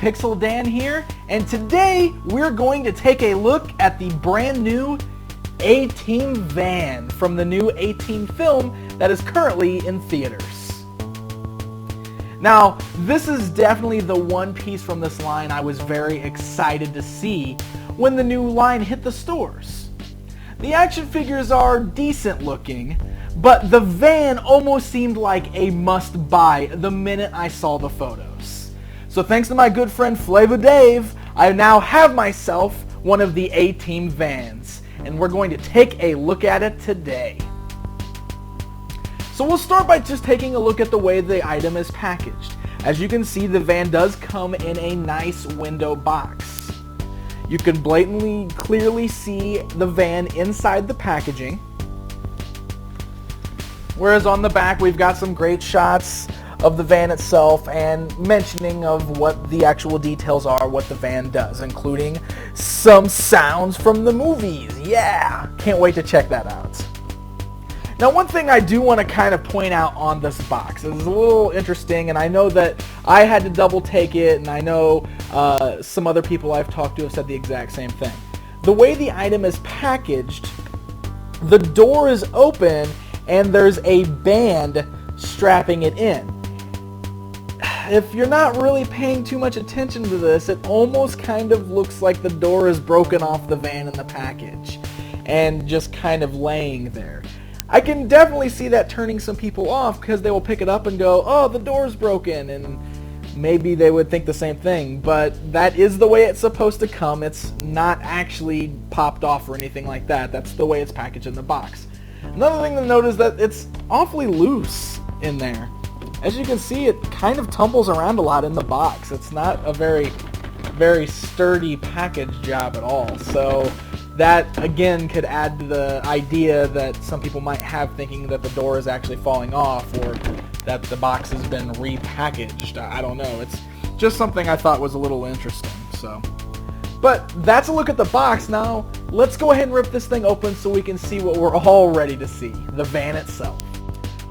Pixel Dan here, and today we're going to take a look at the brand new A-Team van from the new A-Team film that is currently in theaters. Now, this is definitely the one piece from this line I was very excited to see when the new line hit the stores. The action figures are decent looking, but the van almost seemed like a must-buy the minute I saw the photos. So thanks to my good friend Flavor Dave, I now have myself one of the A-Team vans, and we're going to take a look at it today. So we'll start by just taking a look at the way the item is packaged. As you can see, the van does come in a nice window box. You can blatantly, clearly see the van inside the packaging. Whereas on the back, we've got some great shots of the van itself and mentioning of what the actual details are, what the van does, including some sounds from the movies. Yeah! Can't wait to check that out. Now, one thing I do want to kind of point out on this box is a little interesting, and I know that I had to double take it, and I know some other people I've talked to have said the exact same thing. The way the item is packaged, the door is open, and there's a band strapping it in. If you're not really paying too much attention to this, it almost kind of looks like the door is broken off the van in the package and just kind of laying there. I can definitely see that turning some people off because they will pick it up and go, oh, the door's broken, and maybe they would think the same thing, but that is the way it's supposed to come. It's not actually popped off or anything like that. That's the way it's packaged in the box. Another thing to note is that it's awfully loose in there. As you can see, it kind of tumbles around a lot in the box. It's not a very sturdy package job at all. So that, again, could add to the idea that some people might have thinking that the door is actually falling off or that the box has been repackaged. I don't know. It's just something I thought was a little interesting. But that's a look at the box. Now, let's go ahead and rip this thing open so we can see what we're all ready to see, the van itself.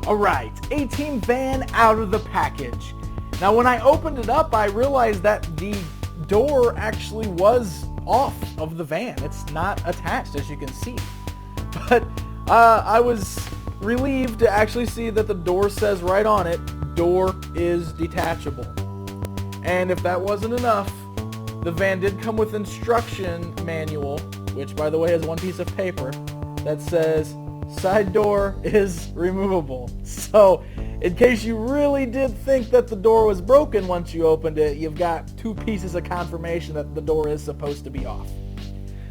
Alright, A-Team van out of the package. Now, when I opened it up, I realized that the door actually was off of the van. It's not attached, as you can see. But I was relieved to actually see that the door says right on it, door is detachable. And if that wasn't enough, the van did come with instruction manual, which by the way is one piece of paper, that says side door is removable. So in case you really did think that the door was broken once you opened it, you've got two pieces of confirmation that the door is supposed to be off.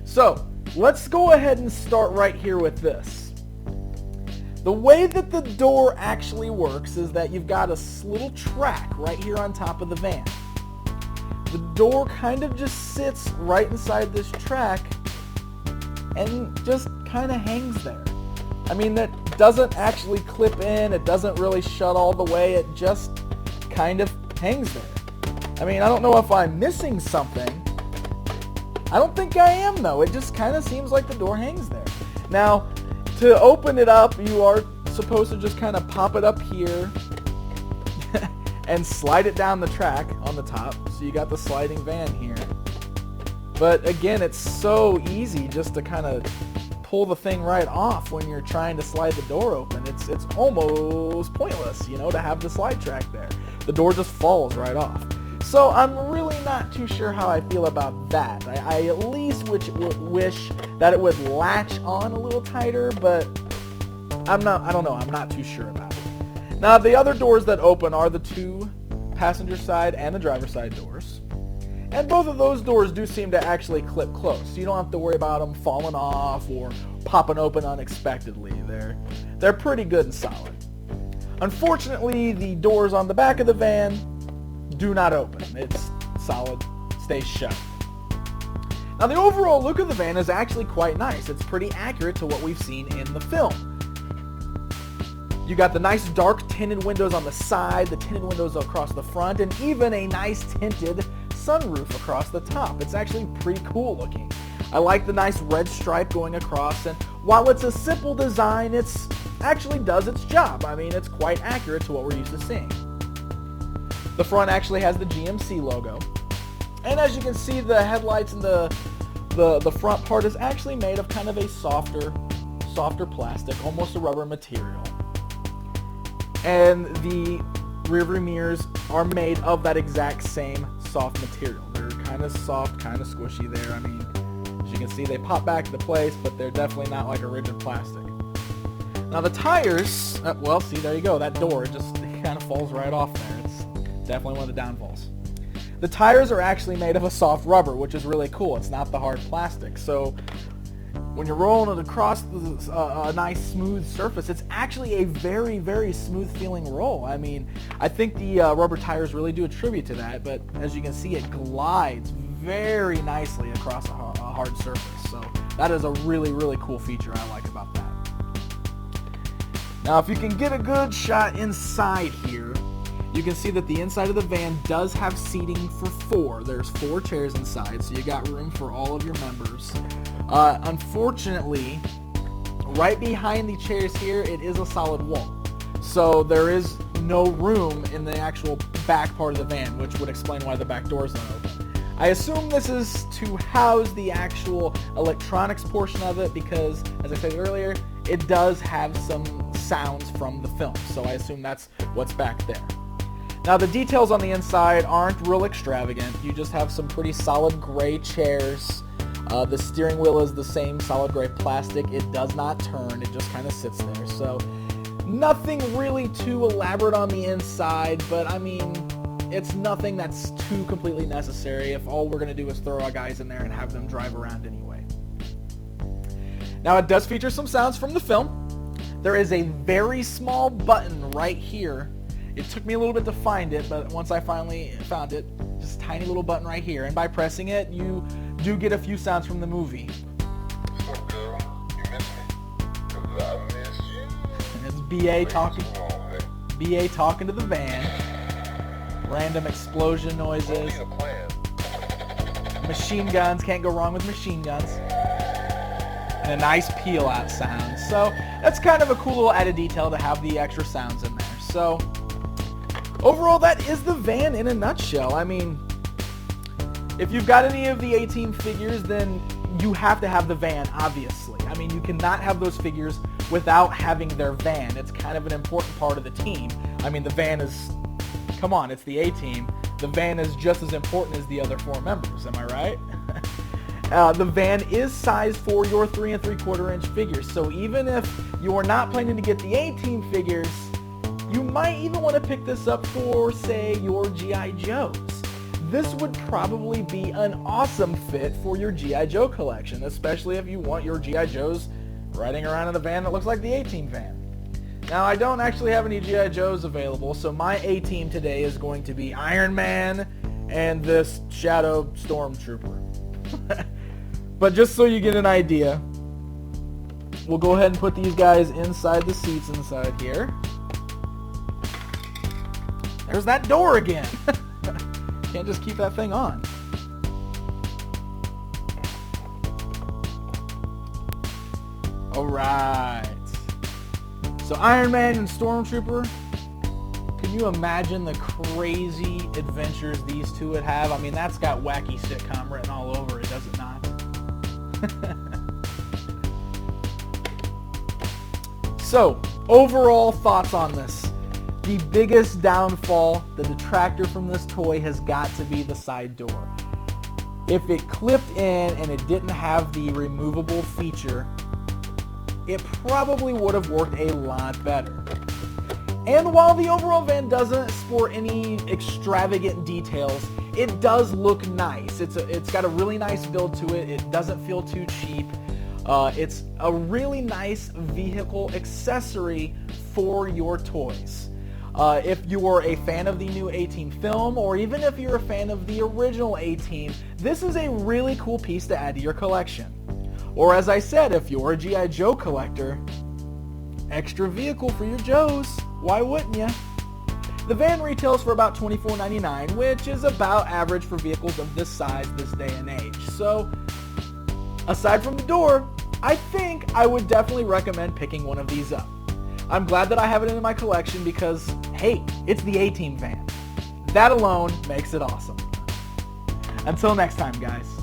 So let's go ahead and start right here with this. The way that the door actually works is that you've got a little track right here on top of the van. The door kind of just sits right inside this track and just kind of hangs there. I mean, that doesn't actually clip in, it doesn't really shut all the way, it just kind of hangs there. I mean, I don't know if I'm missing something. I don't think I am, though. It just kind of seems like the door hangs there. Now, to open it up, you are supposed to just kind of pop it up here and slide it down the track on the top. So you got the sliding van here. But again, it's so easy just to kind of pull the thing right off when you're trying to slide the door open. It's almost pointless, you know, to have the slide track there. The door just falls right off. So I'm really not too sure how I feel about that. I at least wish that it would latch on a little tighter, but I don't know, I'm not too sure about it. Now, the other doors that open are the two passenger side and the driver side doors. And both of those doors do seem to actually clip close. So you don't have to worry about them falling off or popping open unexpectedly. They're pretty good and solid. Unfortunately, the doors on the back of the van do not open. It's solid, stays shut. Now, the overall look of the van is actually quite nice. It's pretty accurate to what we've seen in the film. You got the nice dark tinted windows on the side, the tinted windows across the front, and even a nice tinted sunroof across the top. It's actually pretty cool looking. I like the nice red stripe going across, and while it's a simple design, it actually does its job. I mean, it's quite accurate to what we're used to seeing. The front actually has the GMC logo. And as you can see, the headlights and the front part is actually made of kind of a softer plastic, almost a rubber material. And the rearview mirrors are made of that exact same soft material. They're kind of soft, kind of squishy there. I mean, as you can see, they pop back into place, but they're definitely not like a rigid plastic. Now the tires, well, see, there you go. That door, it kind of falls right off there. It's definitely one of the downfalls. The tires are actually made of a soft rubber, which is really cool. It's not the hard plastic. So when you're rolling it across a nice smooth surface, it's actually a very, very smooth feeling roll. I mean, I think the rubber tires really do a tribute to that, but as you can see, it glides very nicely across a hard surface. So that is a really, really cool feature I like about that. Now, if you can get a good shot inside here, you can see that the inside of the van does have seating for 4. There's 4 chairs inside, so you got room for all of your members. Unfortunately, right behind the chairs here, it is a solid wall. So there is no room in the actual back part of the van, which would explain why the back door is not open. I assume this is to house the actual electronics portion of it because, as I said earlier, it does have some sounds from the film. So I assume that's what's back there. Now the details on the inside aren't real extravagant. You just have some pretty solid gray chairs. The steering wheel is the same solid gray plastic. It does not turn. It just kind of sits there. So nothing really too elaborate on the inside, but I mean, it's nothing that's too completely necessary if all we're going to do is throw our guys in there and have them drive around anyway. Now it does feature some sounds from the film. There is a very small button right here. It took me a little bit to find it, but once I finally found it, just a tiny little button right here. And by pressing it, you do get a few sounds from the movie. What's up, girl? You miss me? 'Cause I miss you. And it's BA talking to the van. Random explosion noises. Machine guns, can't go wrong with machine guns. And a nice peel out sound. So that's kind of a cool little added detail to have the extra sounds in there. So overall, that is the van in a nutshell. I mean, if you've got any of the A-Team figures, then you have to have the van, obviously. I mean, you cannot have those figures without having their van. It's kind of an important part of the team. I mean, the van is, come on, it's the A-Team. The van is just as important as the other 4 members, am I right? The van is sized for your 3 3/4 inch figures, so even if you are not planning to get the A-Team figures, you might even want to pick this up for, say, your G.I. Joes. This would probably be an awesome fit for your G.I. Joe collection, especially if you want your G.I. Joes riding around in a van that looks like the A-Team van. Now, I don't actually have any G.I. Joes available, so my A-Team today is going to be Iron Man and this Shadow Stormtrooper. But just so you get an idea, we'll go ahead and put these guys inside the seats inside here. There's that door again. Can't just keep that thing on. Alright. So Iron Man and Stormtrooper, can you imagine the crazy adventures these two would have? I mean, that's got wacky sitcom written all over it, does it not? So, overall thoughts on this. The biggest downfall, the detractor from this toy has got to be the side door. If it clipped in and it didn't have the removable feature, it probably would have worked a lot better. And while the overall van doesn't sport any extravagant details, it does look nice. It's got a really nice build to it. It doesn't feel too cheap. It's a really nice vehicle accessory for your toys. If you are a fan of the new A-Team film, or even if you're a fan of the original A-Team, this is a really cool piece to add to your collection. Or as I said, if you're a G.I. Joe collector, extra vehicle for your Joes. Why wouldn't you? The van retails for about $24.99, which is about average for vehicles of this size this day and age. So, aside from the door, I think I would definitely recommend picking one of these up. I'm glad that I have it in my collection because, hey, it's the A-Team van. That alone makes it awesome. Until next time, guys.